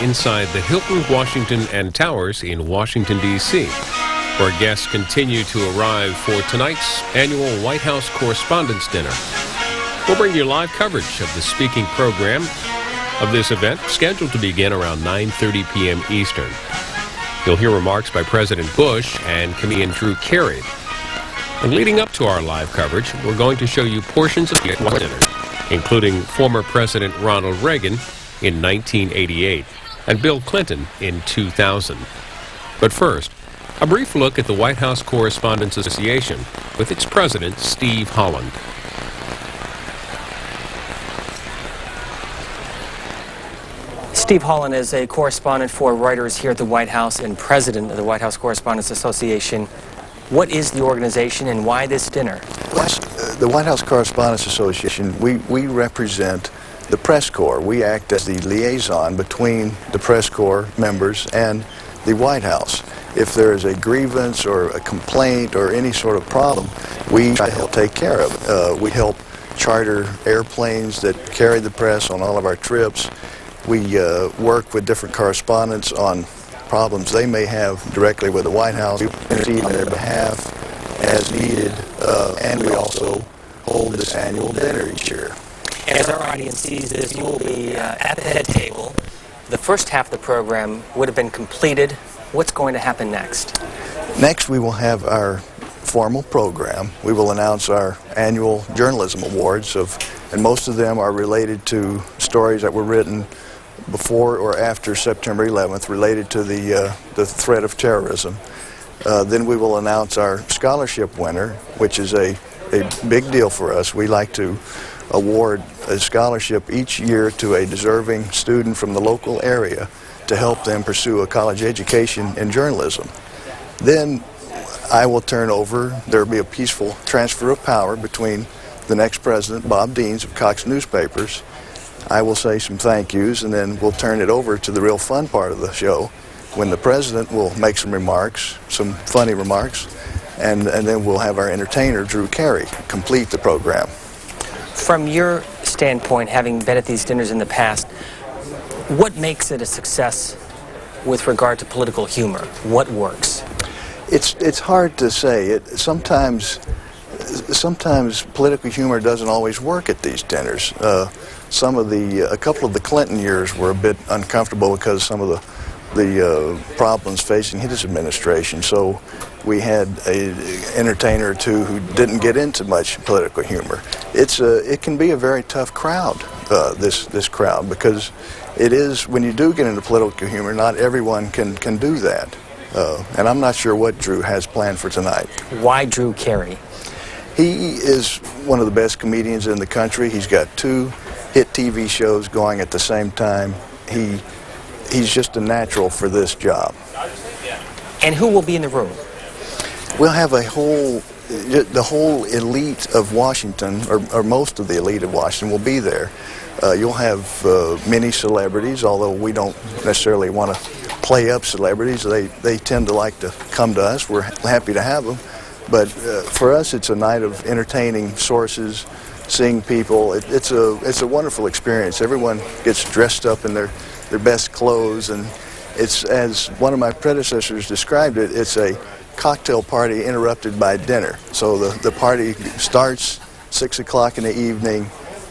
inside the Hilton, Washington and Towers in Washington, D.C., where guests continue to arrive for tonight's annual White House Correspondents' Dinner. We'll bring you live coverage of the speaking program of this event, scheduled to begin around 9:30 p.m. Eastern. You'll hear remarks by President Bush and comedian Drew Carey. And leading up to our live coverage, we're going to show you portions of the dinner, including former President Ronald Reagan in 1988 and Bill Clinton in 2000. But first, a brief look at the White House Correspondents Association with its president, Steve Holland. Steve Holland is a correspondent for Reuters here at the White House and president of the White House Correspondents Association. What is the organization and why this dinner? The White House Correspondents Association, we represent the press corps. We act as the liaison between the press corps members and the White House. If there is a grievance or a complaint or any sort of problem, we try to help take care of it. We help charter airplanes that carry the press on all of our trips. We work with different correspondents on problems they may have directly with the White House. We intercede on their behalf as needed, and we also hold this annual dinner each year. As our audience sees this, you will be at the head table. The first half of the program would have been completed. What's going to happen next? Next, we will have our formal program. We will announce our annual journalism awards, and most of them are related to stories that were written before or after September 11th related to the threat of terrorism. Then we will announce our scholarship winner, which is a big deal for us. We like to award a scholarship each year to a deserving student from the local area to help them pursue a college education in journalism. Then I will turn over, there will be a peaceful transfer of power between the next president, Bob Deans of Cox Newspapers. I will say some thank yous, and then we'll turn it over to the real fun part of the show, when the president will make some remarks, some funny remarks, and then we'll have our entertainer, Drew Carey, complete the program. From your standpoint, having been at these dinners in the past, what makes it a success with regard to political humor? What works? It's hard to say. Sometimes political humor doesn't always work at these dinners. A couple of the Clinton years were a bit uncomfortable because some of the problems facing his administration. So we had an entertainer or two who didn't get into much political humor. It can be a very tough crowd, this crowd, because it is, when you do get into political humor, not everyone can do that. And I'm not sure what Drew has planned for tonight. Why Drew Carey? He is one of the best comedians in the country. He's got 2 hit TV shows going at the same time. He's just a natural for this job. And who will be in the room? We'll have the whole elite of Washington, or most of the elite of Washington will be there. You'll have many celebrities, although we don't necessarily want to play up celebrities. They tend to like to come to us. We're happy to have them. But for us, it's a night of entertaining sources, seeing people. It's a wonderful experience. Everyone gets dressed up in their best clothes, and it's, as one of my predecessors described it, it's a cocktail party interrupted by dinner. So the party starts 6 o'clock in the evening.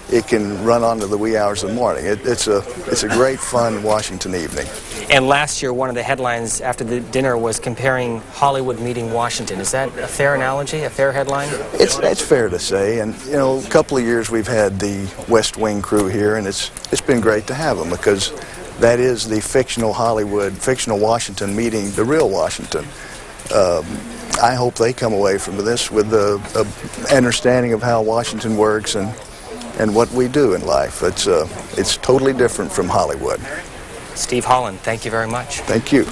It can run on to the wee hours of the morning. It's a great, fun Washington evening. And last year, one of the headlines after the dinner was comparing Hollywood meeting Washington. Is that a fair analogy, a fair headline? It's fair to say. And, you know, a couple of years we've had the West Wing crew here, and it's been great to have them, because that is the fictional Hollywood, fictional Washington meeting the real Washington. I hope they come away from this with an understanding of how Washington works and what we do in life. It's totally different from Hollywood. Steve Holland, thank you very much. Thank you.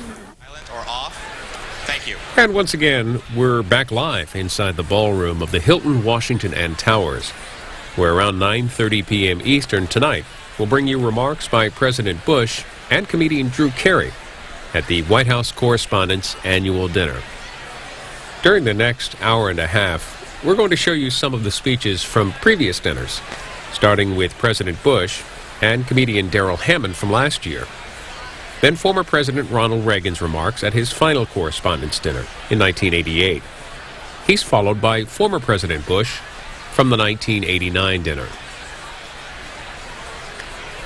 Or off. Thank you. And once again, we're back live inside the ballroom of the Hilton, Washington and Towers, where around 9:30 p.m. Eastern tonight, we'll bring you remarks by President Bush and comedian Drew Carey at the White House Correspondents' Annual Dinner. During the next hour and a half, we're going to show you some of the speeches from previous dinners, starting with President Bush and comedian Darrell Hammond from last year. Then former President Ronald Reagan's remarks at his final Correspondents' dinner in 1988. He's followed by former President Bush from the 1989 dinner.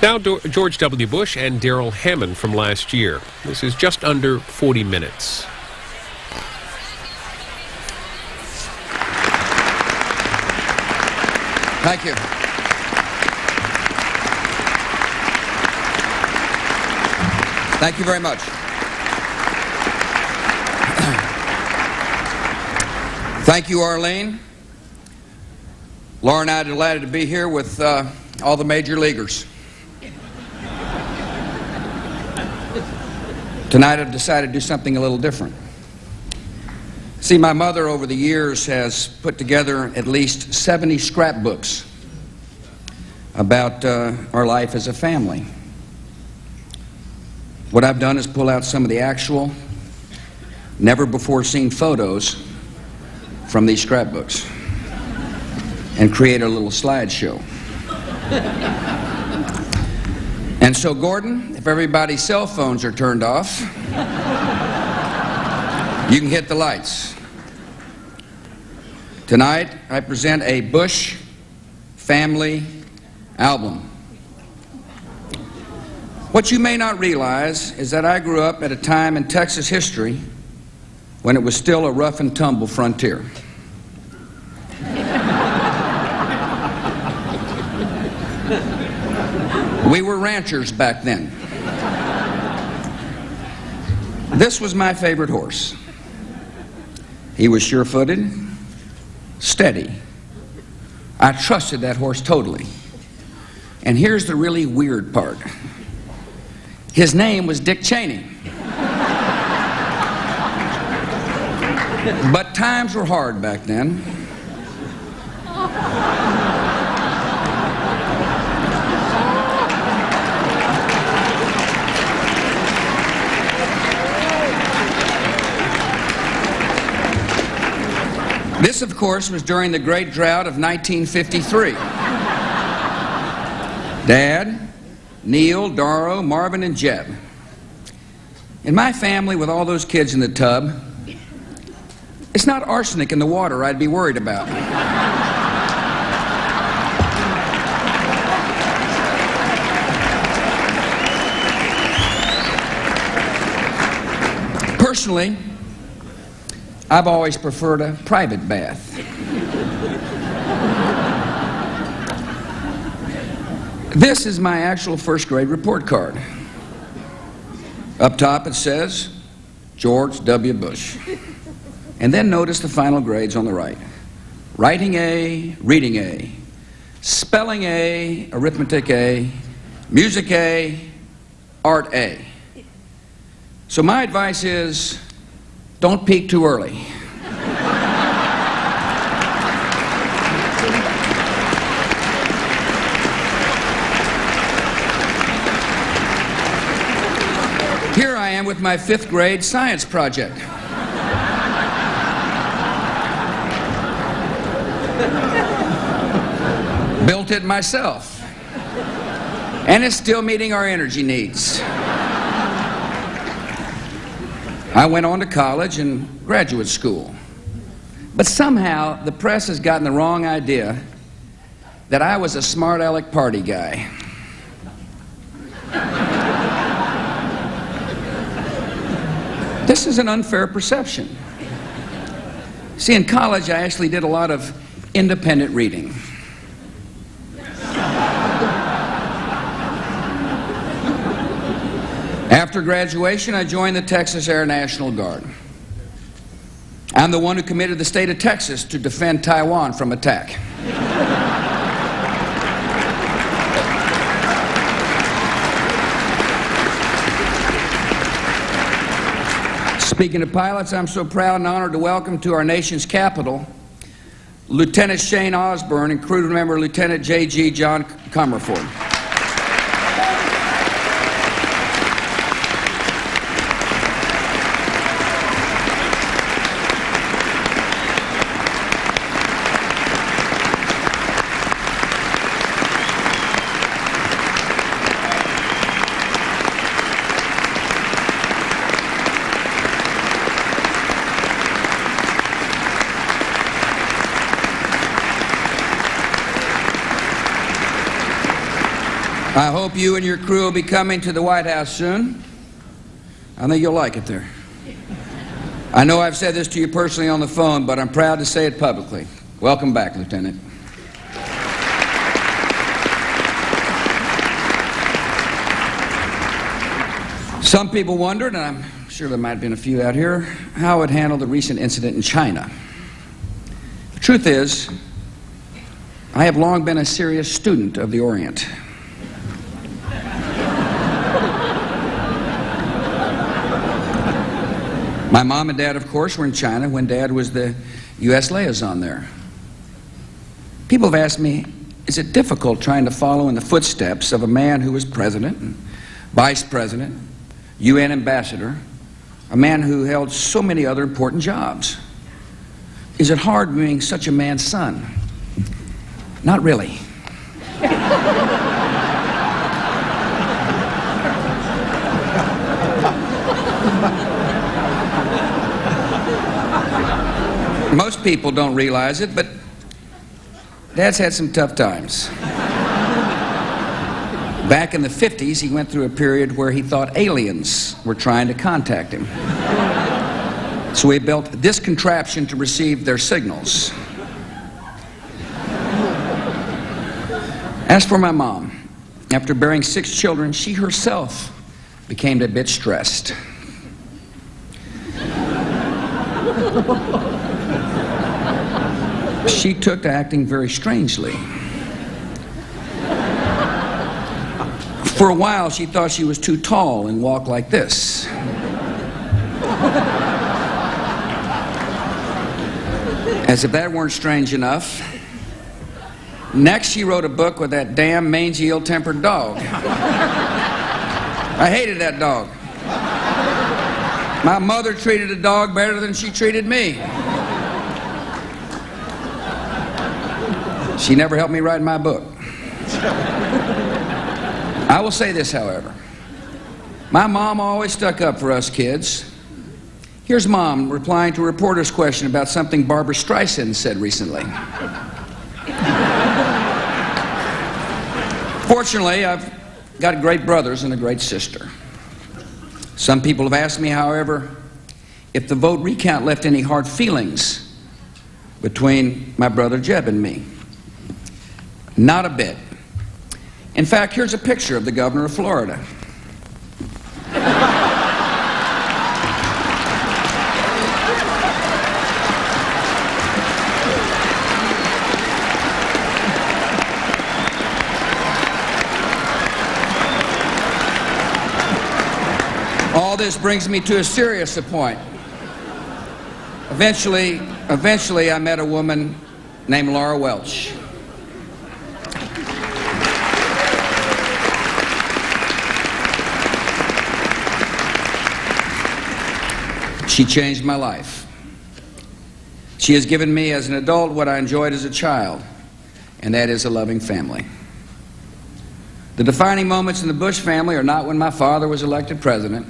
Now George W. Bush and Darrell Hammond from last year. This is just under 40 minutes. Thank you. Thank you very much. Thank you, Arlene. Laura and I are delighted to be here with all the major leaguers. Tonight I've decided to do something a little different. See, my mother over the years has put together at least 70 scrapbooks about our life as a family. What I've done is pull out some of the actual, never-before-seen photos from these scrapbooks and create a little slideshow. And so, Gordon, if everybody's cell phones are turned off, you can hit the lights. Tonight, I present a Bush family album. What you may not realize is that I grew up at a time in Texas history when it was still a rough and tumble frontier. We were ranchers back then. This was my favorite horse. He was sure-footed, steady. I trusted that horse totally. And here's the really weird part. His name was Dick Cheney. But times were hard back then. This, of course, was during the Great Drought of 1953. Dad, Neil, Daro, Marvin, and Jeb. In my family, with all those kids in the tub, it's not arsenic in the water I'd be worried about. Personally, I've always preferred a private bath. This is my actual first grade report card. Up top it says, George W. Bush. And then notice the final grades on the right. Writing A, reading A, spelling A, arithmetic A, music A, art A. So my advice is, don't peak too early. Here I am with my 5th grade science project. Built it myself. And it's still meeting our energy needs. I went on to college and graduate school. But somehow the press has gotten the wrong idea that I was a smart aleck party guy. This is an unfair perception. See, in college, I actually did a lot of independent reading. After graduation, I joined the Texas Air National Guard. I'm the one who committed the state of Texas to defend Taiwan from attack. Speaking of pilots, I'm so proud and honored to welcome to our nation's capital Lieutenant Shane Osborne and crew member Lieutenant J.G. John Comerford. I hope you and your crew will be coming to the White House soon. I think you'll like it there. I know I've said this to you personally on the phone, but I'm proud to say it publicly. Welcome back, Lieutenant. Some people wondered, and I'm sure there might have been a few out here, how I'd handle the recent incident in China. The truth is, I have long been a serious student of the Orient. My mom and dad, of course, were in China when Dad was the U.S. liaison there. People have asked me, is it difficult trying to follow in the footsteps of a man who was president, and vice president, UN ambassador, a man who held so many other important jobs? Is it hard being such a man's son? Not really. Most people don't realize it, but Dad's had some tough times. Back in the 50s, he went through a period where he thought aliens were trying to contact him. So he built this contraption to receive their signals. As for my mom, after bearing 6 children, she herself became a bit stressed. She took to acting very strangely. For a while, she thought she was too tall and walked like this. As if that weren't strange enough, next she wrote a book with that damn mangy, ill-tempered dog. I hated that dog. My mother treated a dog better than she treated me. She never helped me write my book. I will say this, however. My mom always stuck up for us kids. Here's Mom replying to a reporter's question about something Barbra Streisand said recently. Fortunately, I've got great brothers and a great sister. Some people have asked me, however, if the vote recount left any hard feelings between my brother Jeb and me. Not a bit. In fact, here's a picture of the governor of Florida. All this brings me to a serious point. Eventually, I met a woman named Laura Welch. She changed my life. She has given me as an adult what I enjoyed as a child, and that is a loving family. The defining moments in the Bush family are not when my father was elected president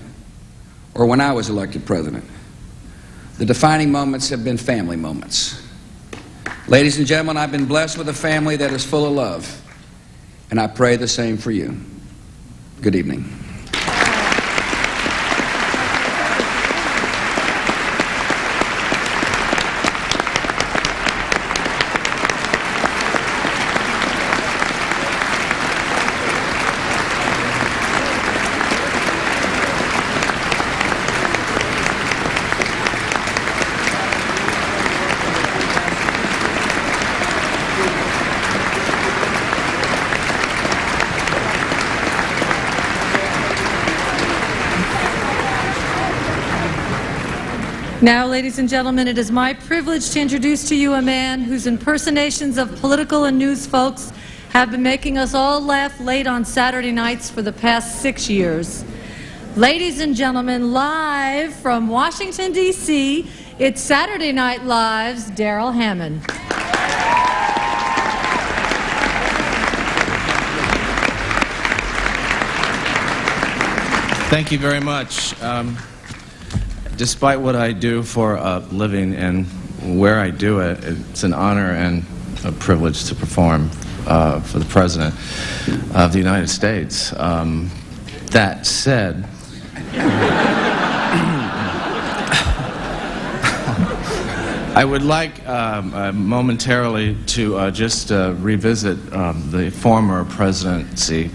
or when I was elected president. The defining moments have been family moments. Ladies and gentlemen, I've been blessed with a family that is full of love, and I pray the same for you. Good evening. Now, ladies and gentlemen, it is my privilege to introduce to you a man whose impersonations of political and news folks have been making us all laugh late on Saturday nights for the past 6 years. Ladies and gentlemen, live from Washington, D.C., it's Saturday Night Live's Darrell Hammond. Thank you very much. Despite what I do for a living and where I do it, it's an honor and a privilege to perform for the President of the United States. That said, I would like momentarily to just revisit the former presidency.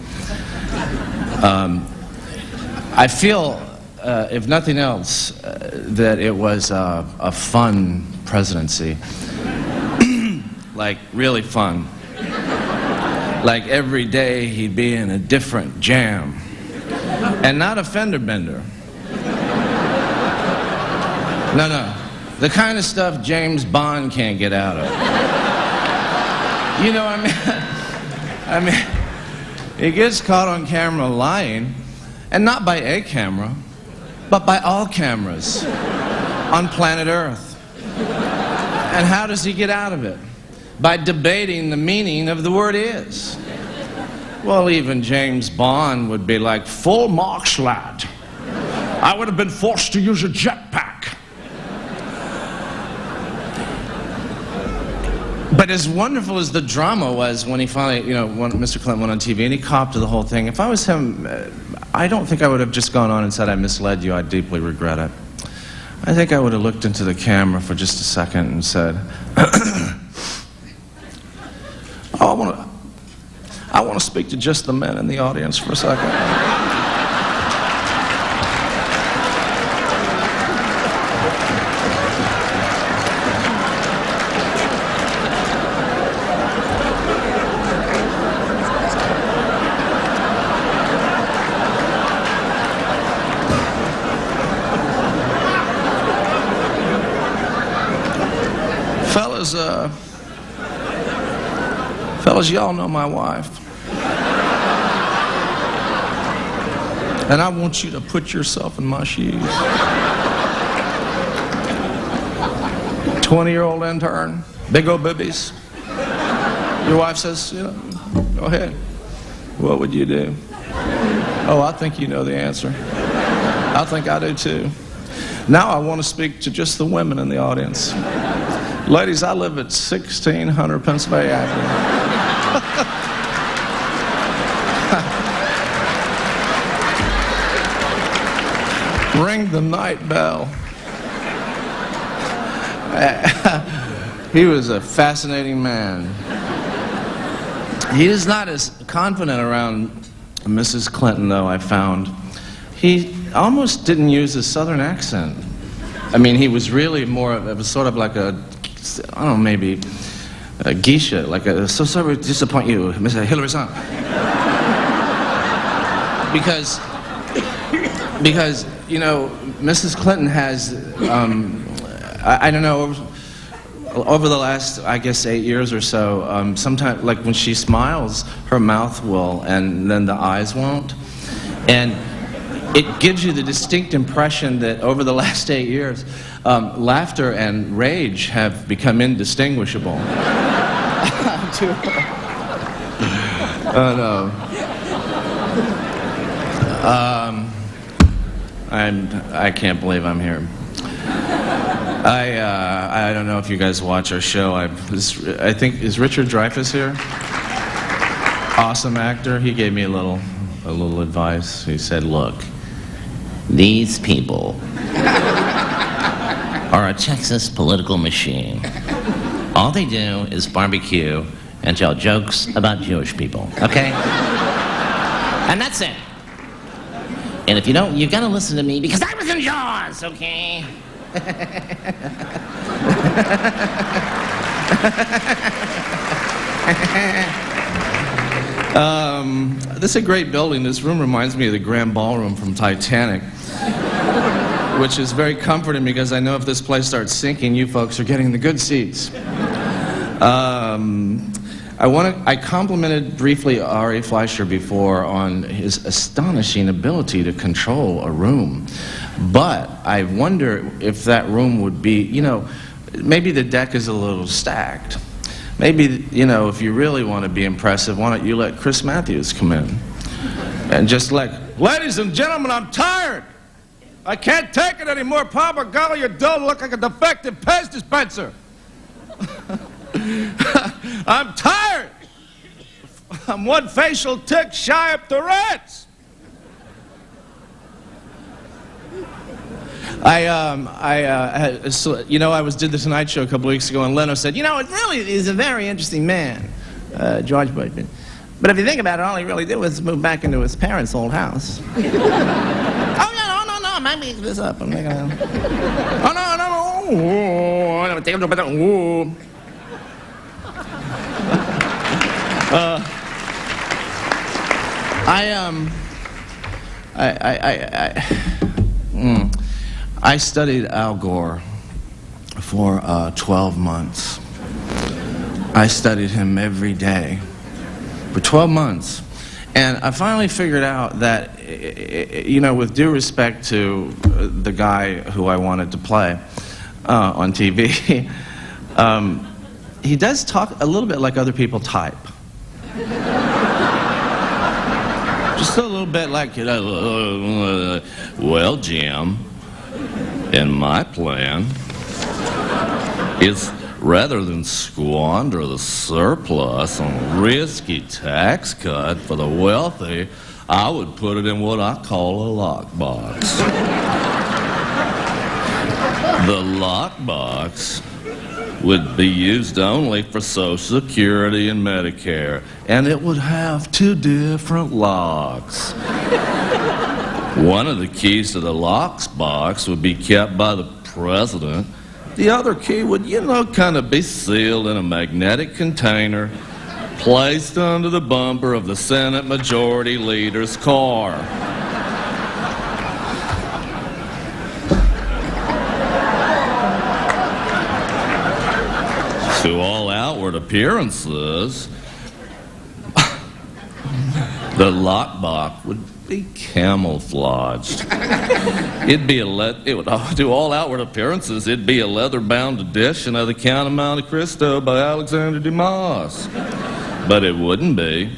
I feel, if nothing else, that it was a fun presidency. Like, really fun. Like, every day he'd be in a different jam. And not a fender bender. No. The kind of stuff James Bond can't get out of. You know what I mean, he gets caught on camera lying, and not by a camera, but by all cameras on planet Earth. And how does he get out of it? By debating the meaning of the word is. Well, even James Bond would be like, full marks, lad. I would have been forced to use a jetpack. But as wonderful as the drama was when he finally, when Mr. Clinton went on TV and he copped to the whole thing, if I was him, I don't think I would have just gone on and said, I misled you, I deeply regret it. I think I would have looked into the camera for just a second and said, I want to speak to just the men in the audience for a second. Fellas, y'all know my wife. And I want you to put yourself in my shoes. 20-year-old intern, big old boobies. Your wife says, go ahead. What would you do? Oh, I think you know the answer. I think I do too. Now I want to speak to just the women in the audience. Ladies, I live at 1600 Pennsylvania Avenue. Ring the night bell. He was a fascinating man. He is not as confident around Mrs. Clinton, though, I found. He almost didn't use a southern accent. I mean, he was really more of a sort of like a, I don't know, maybe a geisha, like a, so sorry to disappoint you, Miss Hillary Song. Because, Mrs. Clinton has, I don't know, over the last, I guess, 8 years or so, sometimes, like when she smiles, her mouth will, and then the eyes won't. And it gives you the distinct impression that over the last 8 years, laughter and rage have become indistinguishable. I can't believe I'm here. I don't know if you guys watch our show. I think, is Richard Dreyfuss here? Awesome actor. He gave me a little advice. He said, look, these people are a Texas political machine. All they do is barbecue and tell jokes about Jewish people, okay? And that's it. And if you don't, you gotta listen to me because I was in Jaws, okay? This is a great building. This room reminds me of the Grand Ballroom from Titanic, which is very comforting because I know if this place starts sinking, you folks are getting the good seats. I complimented briefly Ari Fleischer before on his astonishing ability to control a room. But I wonder if that room would be, maybe the deck is a little stacked. Maybe, if you really want to be impressive, why don't you let Chris Matthews come in? And just like, ladies and gentlemen, I'm tired. I can't take it anymore. Papa Golly, you don't look like a defective Pez dispenser. I'm tired. I'm one facial tick shy of Tourette's. I did the Tonight Show a couple weeks ago, and Leno said, it really is a very interesting man, George Bush. But if you think about it, all he really did was move back into his parents' old house. Oh, yeah, no, I might make this up. I'm not gonna... Oh, no. I studied Al Gore for 12 months. I studied him every day for 12 months. And I finally figured out that, with due respect to the guy who I wanted to play on TV, he does talk a little bit like other people type. Just a little bit like, well, Jim, and my plan is rather than squander the surplus on a risky tax cut for the wealthy, I would put it in what I call a lockbox. The lockbox would be used only for Social Security and Medicare, and it would have 2 different locks. One of the keys to the lockbox would be kept by the president. The other key would, kind of be sealed in a magnetic container placed under the bumper of the Senate Majority Leader's car. To all outward appearances, the lockbox would be camouflaged. To all outward appearances, it'd be a leather-bound edition of The Count of Monte Cristo by Alexander Dumas. But it wouldn't be.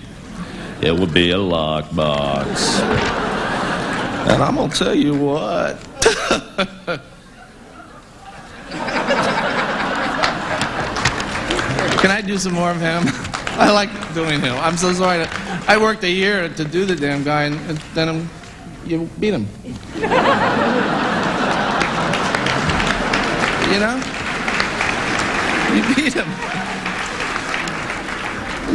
It would be a lockbox. And I'm gonna tell you what. Can I do some more of him? I like doing him. I'm so sorry. I worked a year to do the damn guy, and then you beat him. You beat him.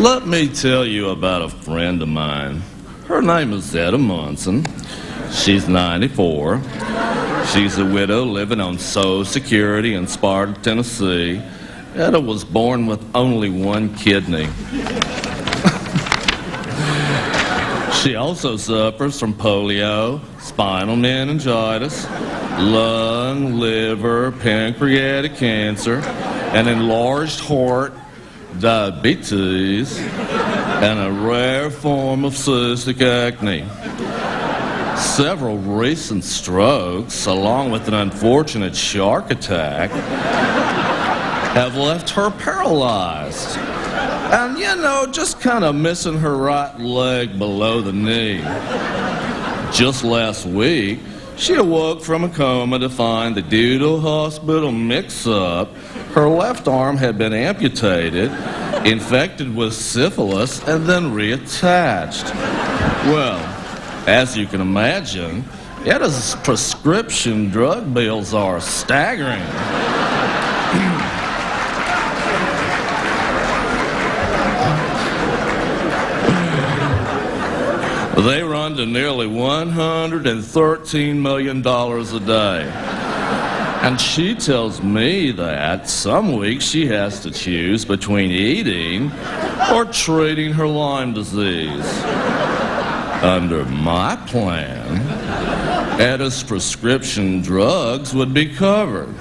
Let me tell you about a friend of mine. Her name is Etta Munson. She's 94. She's a widow living on Social Security in Sparta, Tennessee. Etta was born with only 1 kidney. She also suffers from polio, spinal meningitis, lung, liver, pancreatic cancer, an enlarged heart, diabetes, and a rare form of cystic acne. Several recent strokes, along with an unfortunate shark attack, have left her paralyzed. And, just kind of missing her right leg below the knee. Just last week, she awoke from a coma to find that due to a hospital mix-up, her left arm had been amputated, infected with syphilis, and then reattached. Well, as you can imagine, Etta's prescription drug bills are staggering. They run to nearly $113 million a day. And she tells me that some weeks she has to choose between eating or treating her Lyme disease. Under my plan, Etta's prescription drugs would be covered.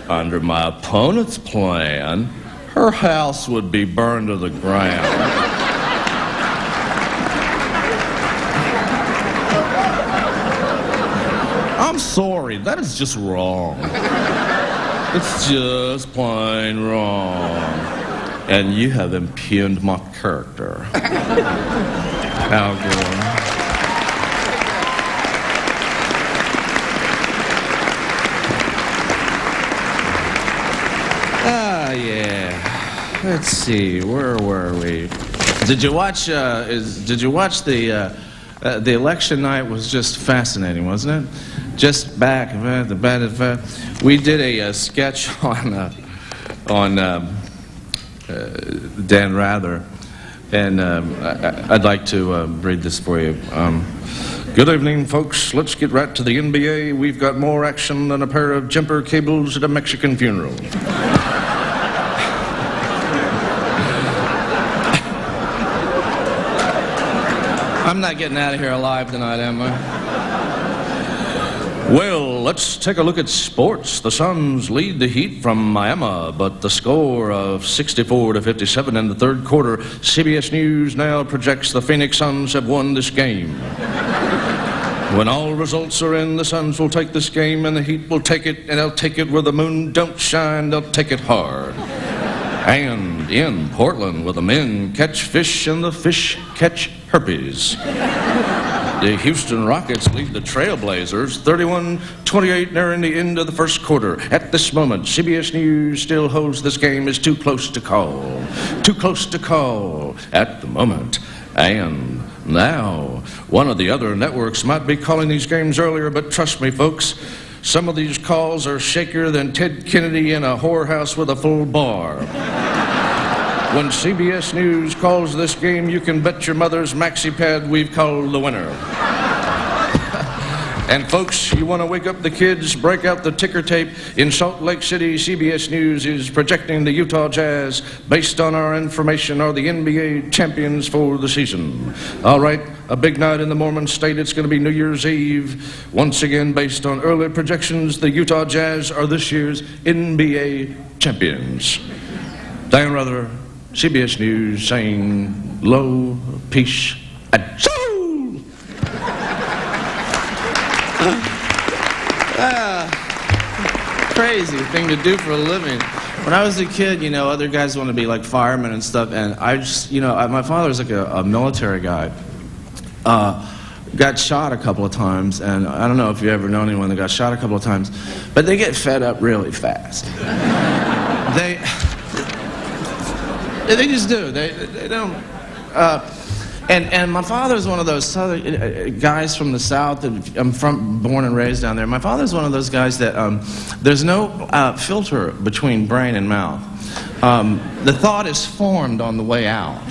Under my opponent's plan, her house would be burned to the ground. I'm sorry, that is just wrong. It's just plain wrong. And you have impugned my character. Al Gore. Ah, yeah. let's see, where were we? Did you watch the election night? Was just fascinating, wasn't it? Just back, we did a sketch on Dan Rather, and I'd like to read this for you. Good evening, folks. Let's get right to the NBA. We've got more action than a pair of jumper cables at a Mexican funeral. I'm not getting out of here alive tonight, am I? Well, let's take a look at sports. The Suns lead the Heat from Miami, but the score of 64-57 in the third quarter. CBS News now projects the Phoenix Suns have won this game. When all results are in, the Suns will take this game, and the Heat will take it, and they'll take it where the moon don't shine. They'll take it hard. And in Portland, where the men catch fish and the fish catch herpes. The Houston Rockets lead the Trailblazers 31-28 nearing the end of the first quarter. At this moment, CBS News still holds this game is too close to call. Too close to call at the moment. And now, one of the other networks might be calling these games earlier, but trust me, folks, some of these calls are shakier than Ted Kennedy in a whorehouse with a full bar. When CBS News calls this game, you can bet your mother's maxi pad we've called the winner. And folks, you want to wake up the kids, break out the ticker tape. In Salt Lake City, CBS News is projecting the Utah Jazz, based on our information, are the NBA champions for the season. All right, a big night in the Mormon State. It's going to be New Year's Eve. Once again, based on early projections, the Utah Jazz are this year's NBA champions. Diane Ruther, CBS News, saying, lo, peace, and soul. Crazy thing to do for a living. When I was a kid, you know, other guys want to be like firemen and stuff, and I just, you know, my father was like a military guy. Got shot a couple of times, and I don't know if you ever know anyone that got shot a couple of times, but they get fed up really fast. They just do. They don't. And my father's one of those southern guys from the South. I'm born and raised down there. My father's one of those guys that there's no filter between brain and mouth. The thought is formed on the way out.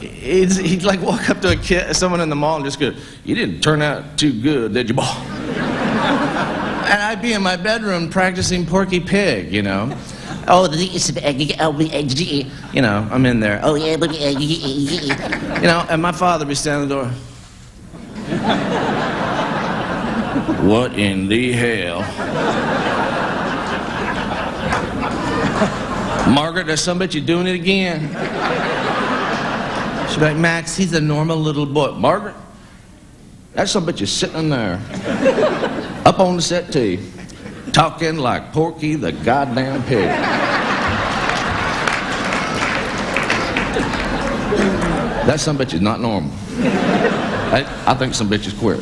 He'd like walk up to someone in the mall and just go, "You didn't turn out too good, did you, boy?" And I'd be in my bedroom practicing Porky Pig, you know. Oh, you know, I'm in there. Oh, yeah, you know, and my father would be standing at the door. What in the hell? Margaret, there's some bitch you doing it again. She'd be like, Max, he's a normal little boy. Margaret, that some bitch is sitting in there. Up on the settee. Talking like Porky the goddamn pig. That some bitch is not normal. I think some bitch is queer.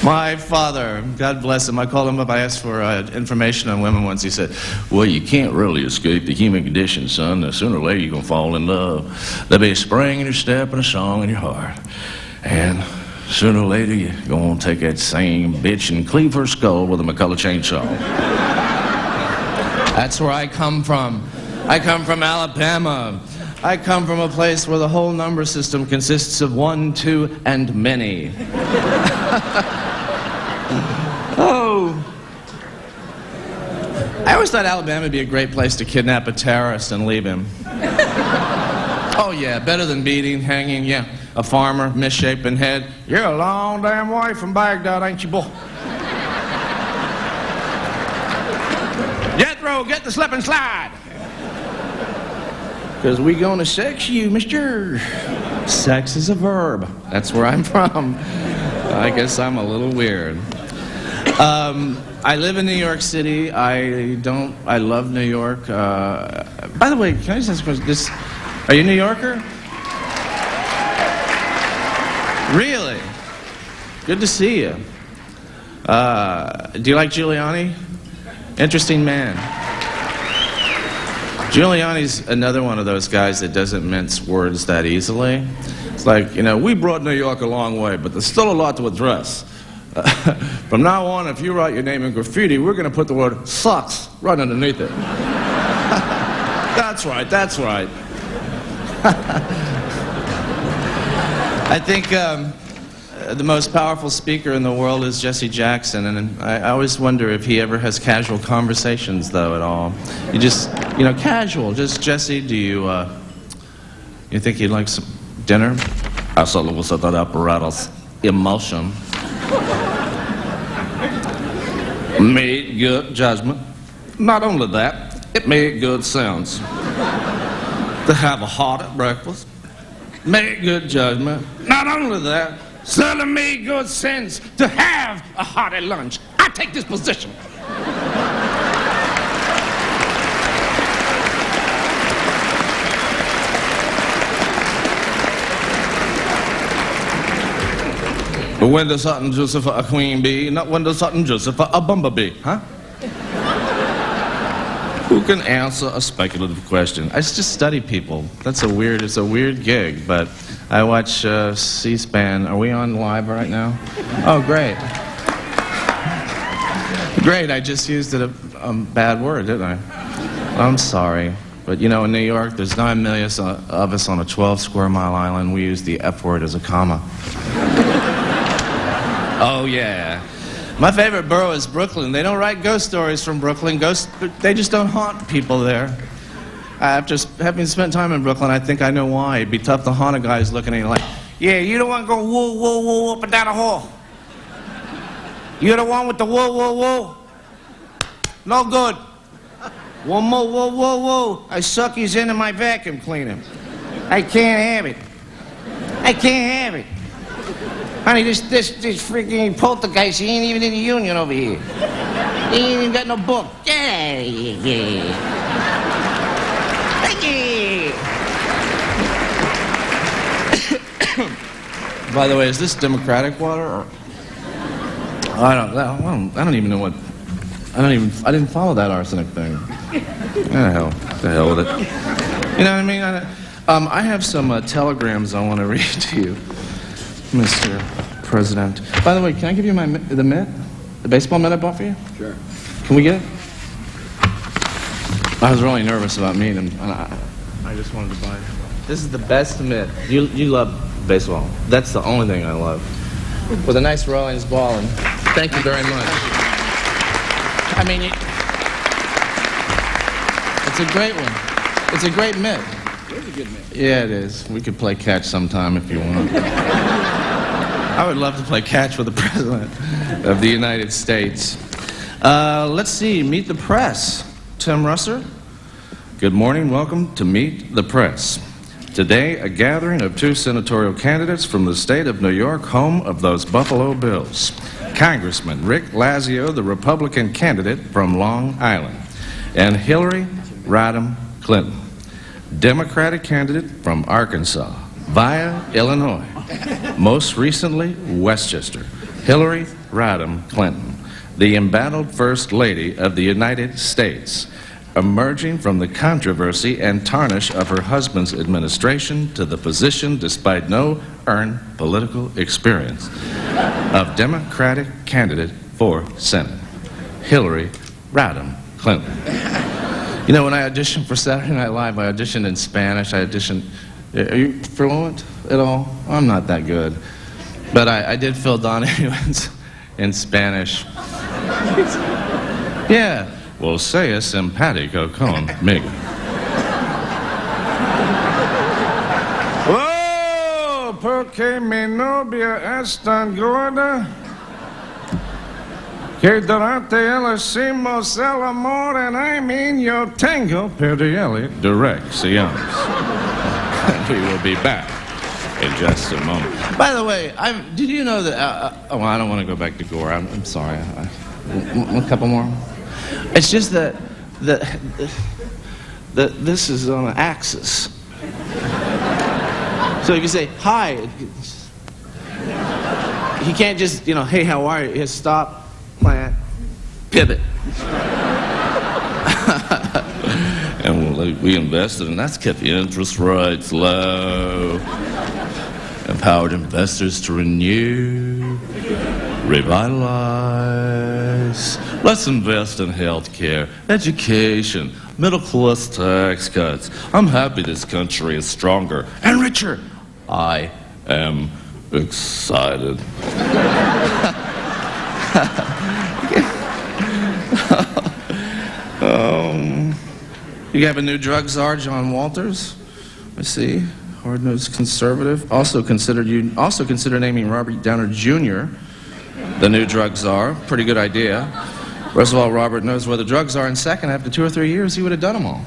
My father, God bless him, I called him up, I asked for information on women once. He said, well, you can't really escape the human condition, son. Sooner or later you're going to fall in love. There'll be a spring in your step and a song in your heart. And sooner or later, you're going to take that same bitch and cleave her skull with a McCullough chainsaw. That's where I come from. I come from Alabama. I come from a place where the whole number system consists of 1, 2, and many. Oh. I always thought Alabama would be a great place to kidnap a terrorist and leave him. Oh, yeah, better than beating, hanging, yeah. A farmer, misshapen head. You're a long damn way from Baghdad, ain't you, boy? Jethro, get the slip and slide. Because we gonna sex you, mister. Sex is a verb. That's where I'm from. I guess I'm a little weird. I live in New York City. I love New York. By the way, can I just ask a question? Are you a New Yorker? Really? Good to see you. Do you like Giuliani? Interesting man. Giuliani's another one of those guys that doesn't mince words that easily. It's like, you know, we brought New York a long way, but there's still a lot to address. From now on, if you write your name in graffiti, we're going to put the word sucks right underneath it. That's right, that's right. I think the most powerful speaker in the world is Jesse Jackson, and I always wonder if he ever has casual conversations, though, at all. You just, you know, casual. Just, Jesse, do you think you'd like some dinner? I certainly will set that apparatus in motion. Made good judgment. Not only that, it made good sense. To have a hearty breakfast. Made good judgment. Not only that, certainly made good sense to have a hearty lunch. I take this position. When does something just for a queen bee, not when does something just for a bumblebee, huh? Who can answer a speculative question? I just study people. It's a weird gig, but I watch C-SPAN. Are we on live right now? Oh, great. Great, I just used a bad word, didn't I? I'm sorry. But you know, in New York, there's 9 million of us on a 12-square-mile island. We use the F word as a comma. Oh, yeah. My favorite borough is Brooklyn. They don't write ghost stories from Brooklyn. They just don't haunt people there. After having spent time in Brooklyn, I think I know why. It'd be tough to haunt a guy who's looking at you like, yeah, you the one go woo, woo, woo, up and down the hall. You're the one with the woo, woo, woo. No good. One more woo, woo, woo. I suck his into my vacuum cleaner. I can't have it. I can't have it. Honey, this freaking poltergeist, he ain't even in the union over here. He ain't even got no book. Yeah. By the way, is this Democratic water or? I don't even know what. I didn't follow that arsenic thing. The hell with it. You know what I mean? I have some telegrams I want to read to you, Mr. President. By the way, can I give you the mitt? The baseball mitt I bought for you? Sure. Can we get it? I was really nervous about meeting him, and I just wanted to buy it. This is the best mitt. You love baseball. That's the only thing I love. With a nice Rollins ball, and thank you very much. I mean, it's a great one. It's a great mitt. It is a good mitt. Yeah, it is. We could play catch sometime if you want. I would love to play catch with the President of the United States. Let's see, Meet the Press. Tim Russer. Good morning, welcome to Meet the Press. Today, a gathering of 2 senatorial candidates from the state of New York, home of those Buffalo Bills. Congressman Rick Lazio, the Republican candidate from Long Island, and Hillary Rodham Clinton, Democratic candidate from Arkansas, via Illinois. Most recently, Westchester, Hillary Rodham Clinton, the embattled First Lady of the United States, emerging from the controversy and tarnish of her husband's administration to the position, despite no earned political experience, of Democratic candidate for Senate, Hillary Rodham Clinton. You know, when I auditioned for Saturday Night Live, I auditioned in Spanish. Are you fluent at all? I'm not that good. But I did Phil Donahue in Spanish. Yeah. Well, sea simpático conmigo. Oh, porque mi novia es tan gorda que durante el hicimos el amor, and I mean yo tengo perderle direcciones. We will be back in just a moment. By the way, did you know that? I don't want to go back to Gore. I'm sorry. A couple more. It's just that this is on an axis. So if you say hi, he can't just, hey, how are you? He has to stop, plant, pivot. we invested, and that's kept the interest rates low. Empowered investors to renew, revitalize. Let's invest in healthcare, education, middle-class tax cuts. I'm happy this country is stronger and richer. I am excited. You have a new drug czar, John Walters. I see. Hard-nosed conservative. Also consider naming Robert Downer Jr. the new drug czar. Pretty good idea. First of all, Robert knows where the drugs are, and second, after 2 or 3 years, he would have done them all.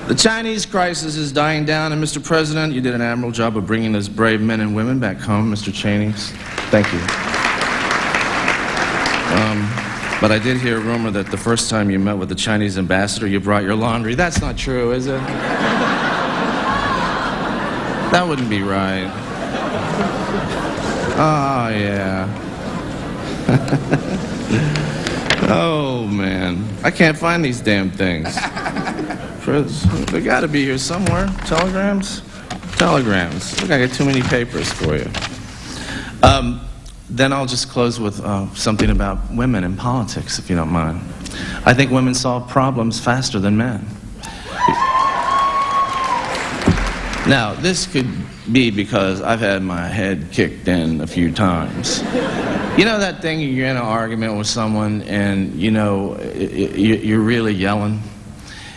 The Chinese crisis is dying down, and Mr. President, you did an admirable job of bringing those brave men and women back home, Mr. Cheney. Thank you. But I did hear a rumor that the first time you met with the Chinese ambassador, you brought your laundry. That's not true, is it? That wouldn't be right. Oh, yeah. Oh, man. I can't find these damn things. They gotta be here somewhere. Telegrams? Telegrams. Look, I got too many papers for you. Then I'll just close with something about women in politics, if you don't mind. I think women solve problems faster than men. Now, this could be because I've had my head kicked in a few times. You know that thing, you're in an argument with someone and, you know, you're really yelling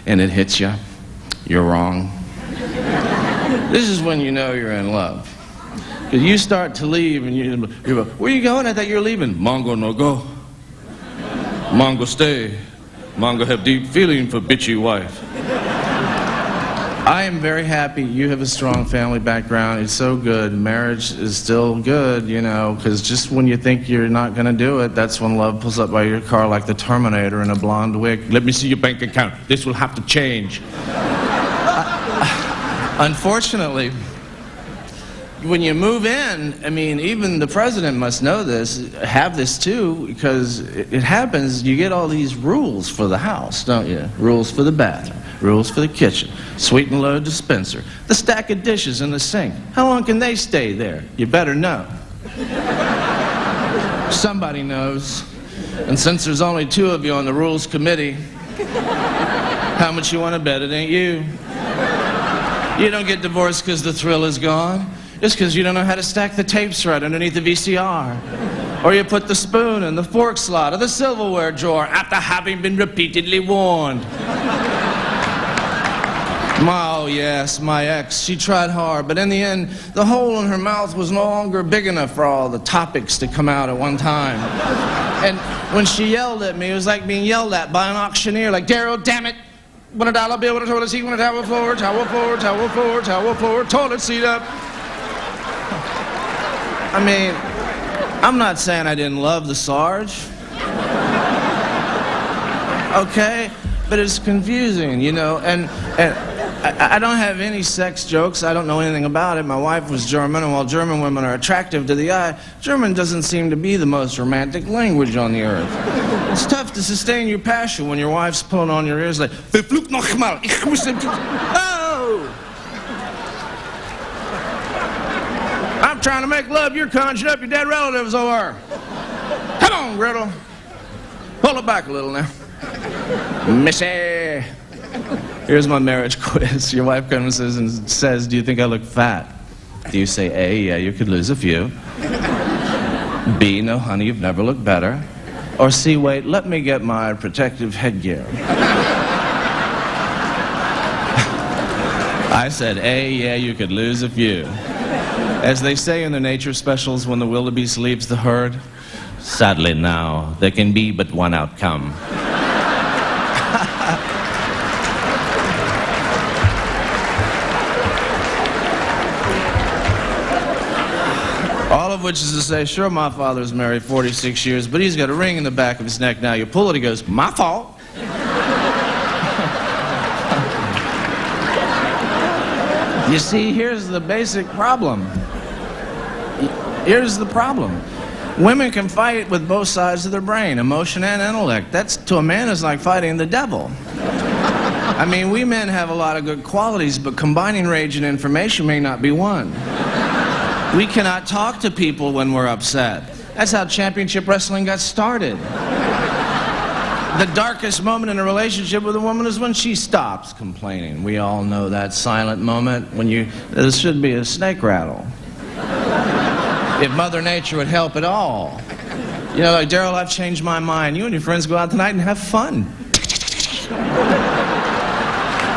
and it hits you. You're wrong. This is when you know you're in love. Because you start to leave and you go, where you going? I thought you were leaving. Mongo no go. Mongo stay. Mongo have deep feeling for bitchy wife. I am very happy you have a strong family background. It's so good. Marriage is still good, you know, because just when you think you're not going to do it, that's when love pulls up by your car like the Terminator in a blonde wig. Let me see your bank account. This will have to change. Unfortunately, when you move in, I mean, even the president must know this, have this too, because it happens, you get all these rules for the house, don't you? Rules for the bathroom, rules for the kitchen, sweet and low dispenser, the stack of dishes in the sink. How long can they stay there? You better know. Somebody knows. And since there's only 2 of you on the rules committee, how much you want to bet it ain't you? You don't get divorced because the thrill is gone. It's because you don't know how to stack the tapes right underneath the VCR. Or you put the spoon in the fork slot of the silverware drawer after having been repeatedly warned. Oh, yes, my ex, she tried hard, but in the end, the hole in her mouth was no longer big enough for all the topics to come out at one time. And when she yelled at me, it was like being yelled at by an auctioneer, like, Darryl, damn it, $1 bill, $1 toilet seat, $1 towel floor, towel floor, towel floor, towel floor, toilet seat up. I mean, I'm not saying I didn't love the Sarge. Okay? But it's confusing, you know, and I don't have any sex jokes. I don't know anything about it. My wife was German, and while German women are attractive to the eye, German doesn't seem to be the most romantic language on the earth. It's tough to sustain your passion when your wife's pulling on your ears like, verflucht noch mal, ich muss dem... Oh! I'm trying to make love, you're conjuring up your dead relatives over. Come on, Gretel. Pull it back a little now. Missy. Here's my marriage quiz. Your wife comes and says, do you think I look fat? Do you say A, yeah, you could lose a few. B, no, honey, you've never looked better. Or C, wait, let me get my protective headgear. I said A, yeah, you could lose a few. As they say in the nature specials when the wildebeest leaves the herd, sadly now, there can be but one outcome. All of which is to say, sure, my father's married 46 years, but he's got a ring in the back of his neck now. You pull it, he goes, my fault. You see, here's the basic problem. Here's the problem. Women can fight with both sides of their brain, emotion and intellect. That's, to a man, is like fighting the devil. I mean, we men have a lot of good qualities, but combining rage and information may not be one. We cannot talk to people when we're upset. That's how championship wrestling got started. The darkest moment in a relationship with a woman is when she stops complaining. We all know that silent moment when there should be a snake rattle. If Mother Nature would help at all. You know, like, Daryl, I've changed my mind. You and your friends go out tonight and have fun.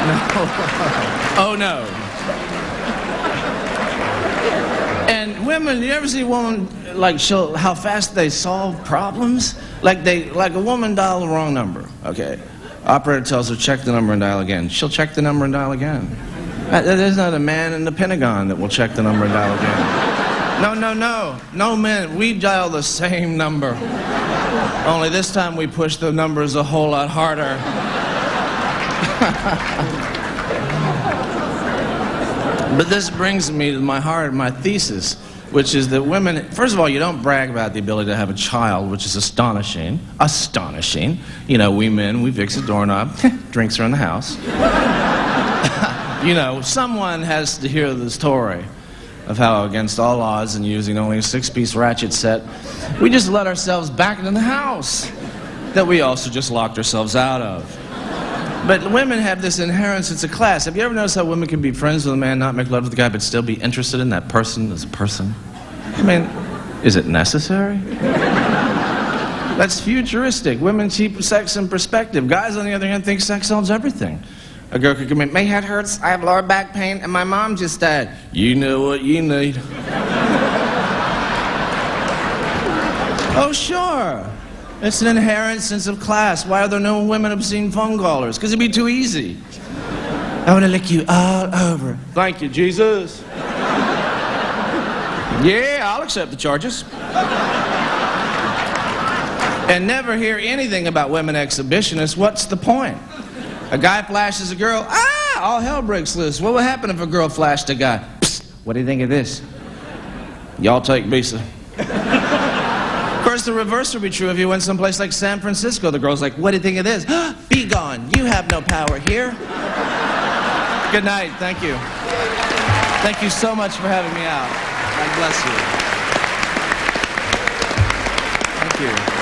No. Oh, no. And women, you ever see a woman, like, how fast they solve problems? Like a woman dialed the wrong number, okay? Operator tells her, check the number and dial again. She'll check the number and dial again. There's not a man in the Pentagon that will check the number and dial again. No men, we dial the same number. Only this time we push the numbers a whole lot harder. But this brings me to my thesis, which is that women, first of all, you don't brag about the ability to have a child, which is astonishing. Astonishing. You know, we men, we fix a doorknob, drinks are in the house. You know, someone has to hear the story of how, against all odds and using only a 6-piece ratchet set, we just let ourselves back into the house that we also just locked ourselves out of. But women have this inherent sense of class. Have you ever noticed how women can be friends with a man, not make love with the guy, but still be interested in that person as a person? I mean, is it necessary? That's futuristic. Women keep sex in perspective. Guys, on the other hand, think sex solves everything. A girl could come in, my head hurts, I have lower back pain, and my mom just died. You know what you need. Oh, sure. It's an inherent sense of class. Why are there no women obscene phone callers? Because it'd be too easy. I want to lick you all over. Thank you, Jesus. Yeah, I'll accept the charges. And never hear anything about women exhibitionists. What's the point? A guy flashes a girl, all hell breaks loose. What would happen if a girl flashed a guy? Psst, what do you think of this? Y'all take Bisa. Of course, the reverse would be true if you went someplace like San Francisco. The girl's like, what do you think of this? Be gone. You have no power here. Good night. Thank you. Thank you so much for having me out. God bless you. Thank you.